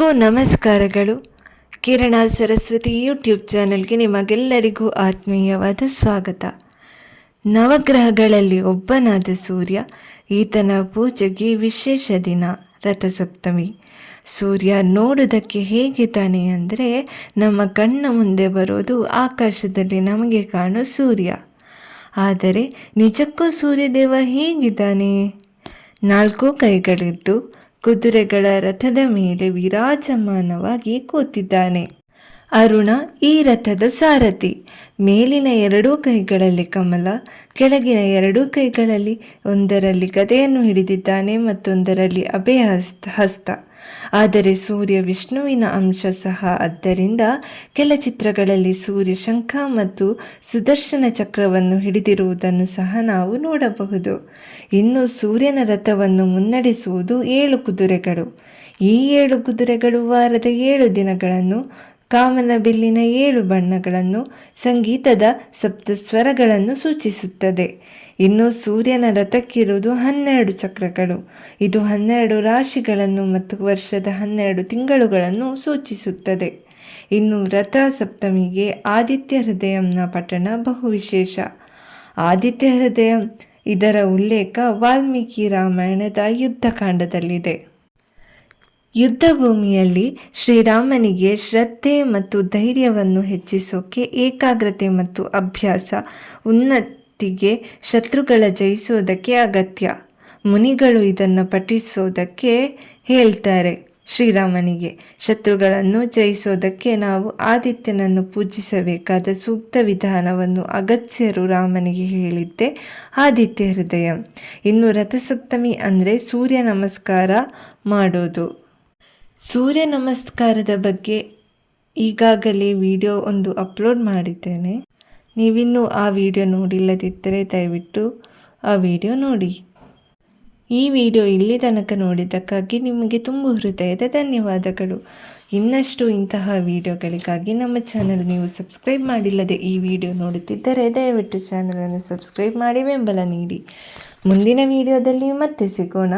ಎಲ್ಲರಿಗೂ ನಮಸ್ಕಾರಗಳು. ಕಿರಣ ಸರಸ್ವತಿ ಯೂಟ್ಯೂಬ್ ಚಾನೆಲ್ಗೆ ನಿಮಗೆಲ್ಲರಿಗೂ ಆತ್ಮೀಯವಾದ ಸ್ವಾಗತ. ನವಗ್ರಹಗಳಲ್ಲಿ ಒಬ್ಬನಾದ ಸೂರ್ಯ, ಈತನ ಪೂಜೆಗೆ ವಿಶೇಷ ದಿನ ರಥಸಪ್ತಮಿ. ಸೂರ್ಯ ನೋಡೋದಕ್ಕೆ ಹೇಗಿದ್ದಾನೆ ಅಂದರೆ, ನಮ್ಮ ಕಣ್ಣ ಮುಂದೆ ಬರೋದು ಆಕಾಶದಲ್ಲಿ ನಮಗೆ ಕಾಣೋ ಸೂರ್ಯ. ಆದರೆ ನಿಜಕ್ಕೂ ಸೂರ್ಯದೇವ ಹೇಗಿದ್ದಾನೆ? 4 ಕೈಗಳಿದ್ದು ಕುದುರೆಗಳ ರಥದ ಮೇಲೆ ವಿರಾಜಮಾನವಾಗಿ ಕೂತಿದ್ದಾನೆ. ಅರುಣ ಈ ರಥದ ಸಾರಥಿ. ಮೇಲಿನ 2 ಕೈಗಳಲ್ಲಿ ಕಮಲ, ಕೆಳಗಿನ 2 ಕೈಗಳಲ್ಲಿ ಒಂದರಲ್ಲಿ ಗದೆಯನ್ನು ಹಿಡಿದಿದ್ದಾನೆ, ಮತ್ತೊಂದರಲ್ಲಿ ಅಭಯ ಹಸ್ತ. ಆದರೆ ಸೂರ್ಯ ವಿಷ್ಣುವಿನ ಅಂಶ ಸಹ. ಆದ್ದರಿಂದ ಕೆಲ ಚಿತ್ರಗಳಲ್ಲಿ ಸೂರ್ಯ ಶಂಖ ಮತ್ತು ಸುದರ್ಶನ ಚಕ್ರವನ್ನು ಹಿಡಿದಿರುವುದನ್ನು ಸಹ ನಾವು ನೋಡಬಹುದು. ಇನ್ನು ಸೂರ್ಯನ ರಥವನ್ನು ಮುನ್ನಡೆಸುವುದು 7 ಕುದುರೆಗಳು. ಈ 7 ಕುದುರೆಗಳು ವಾರದ 7 ದಿನಗಳನ್ನು, ಕಾಮನಬಿಲ್ಲಿನ 7 ಬಣ್ಣಗಳನ್ನು, ಸಂಗೀತದ 7 ಸ್ವರಗಳನ್ನು ಸೂಚಿಸುತ್ತದೆ. ಇನ್ನು ಸೂರ್ಯನ ರಥಕ್ಕಿರುವುದು 12 ಚಕ್ರಗಳು. ಇದು 12 ರಾಶಿಗಳನ್ನು ಮತ್ತು ವರ್ಷದ 12 ತಿಂಗಳುಗಳನ್ನು ಸೂಚಿಸುತ್ತದೆ. ಇನ್ನು ರಥ ಸಪ್ತಮಿಗೆ ಆದಿತ್ಯ ಹೃದಯಂನ ಪಠಣ ಬಹು ವಿಶೇಷ. ಆದಿತ್ಯ ಹೃದಯಂ ಇದರ ಉಲ್ಲೇಖ ವಾಲ್ಮೀಕಿ ರಾಮಾಯಣದ ಯುದ್ಧಕಾಂಡದಲ್ಲಿದೆ. ಯುದ್ಧ ಭೂಮಿಯಲ್ಲಿ ಶ್ರೀರಾಮನಿಗೆ ಶ್ರದ್ಧೆ ಮತ್ತು ಧೈರ್ಯವನ್ನು ಹೆಚ್ಚಿಸೋಕೆ ಏಕಾಗ್ರತೆ ಮತ್ತು ಅಭ್ಯಾಸ, ಉನ್ನತಿಗೆ, ಶತ್ರುಗಳ ಜಯಿಸೋದಕ್ಕೆ ಅಗತ್ಯ. ಮುನಿಗಳು ಇದನ್ನು ಪಠಿಸೋದಕ್ಕೆ ಹೇಳ್ತಾರೆ. ಶ್ರೀರಾಮನಿಗೆ ಶತ್ರುಗಳನ್ನು ಜಯಿಸೋದಕ್ಕೆ ನಾವು ಆದಿತ್ಯನನ್ನು ಪೂಜಿಸಬೇಕಾದ ಸೂಕ್ತ ವಿಧಾನವನ್ನು ಅಗತ್ಯರು ರಾಮನಿಗೆ ಹೇಳಿದ್ದೆ ಆದಿತ್ಯ ಹೃದಯ. ಇನ್ನು ರಥಸಪ್ತಮಿ ಅಂದರೆ ಸೂರ್ಯ ನಮಸ್ಕಾರ ಮಾಡೋದು. ಸೂರ್ಯ ನಮಸ್ಕಾರದ ಬಗ್ಗೆ ಈಗಾಗಲೇ ವಿಡಿಯೋ ಒಂದು ಅಪ್ಲೋಡ್ ಮಾಡಿದ್ದೇನೆ. ನೀವಿನ್ನೂ ಆ ವಿಡಿಯೋ ನೋಡಿಲ್ಲದಿದ್ದರೆ ದಯವಿಟ್ಟು ಆ ವಿಡಿಯೋ ನೋಡಿ. ಈ ವಿಡಿಯೋ ಇಲ್ಲಿ ತನಕ ನೋಡಿದ್ದಕ್ಕಾಗಿ ನಿಮಗೆ ತುಂಬ ಹೃದಯದ ಧನ್ಯವಾದಗಳು. ಇನ್ನಷ್ಟು ಇಂತಹ ವಿಡಿಯೋಗಳಿಗಾಗಿ ನಮ್ಮ ಚಾನಲ್ ನೀವು ಸಬ್ಸ್ಕ್ರೈಬ್ ಮಾಡಿಲ್ಲದೆ ಈ ವಿಡಿಯೋ ನೋಡುತ್ತಿದ್ದರೆ ದಯವಿಟ್ಟು ಚಾನಲನ್ನು ಸಬ್ಸ್ಕ್ರೈಬ್ ಮಾಡಿ ಬೆಂಬಲ ನೀಡಿ. ಮುಂದಿನ ವಿಡಿಯೋದಲ್ಲಿ ಮತ್ತೆ ಸಿಗೋಣ.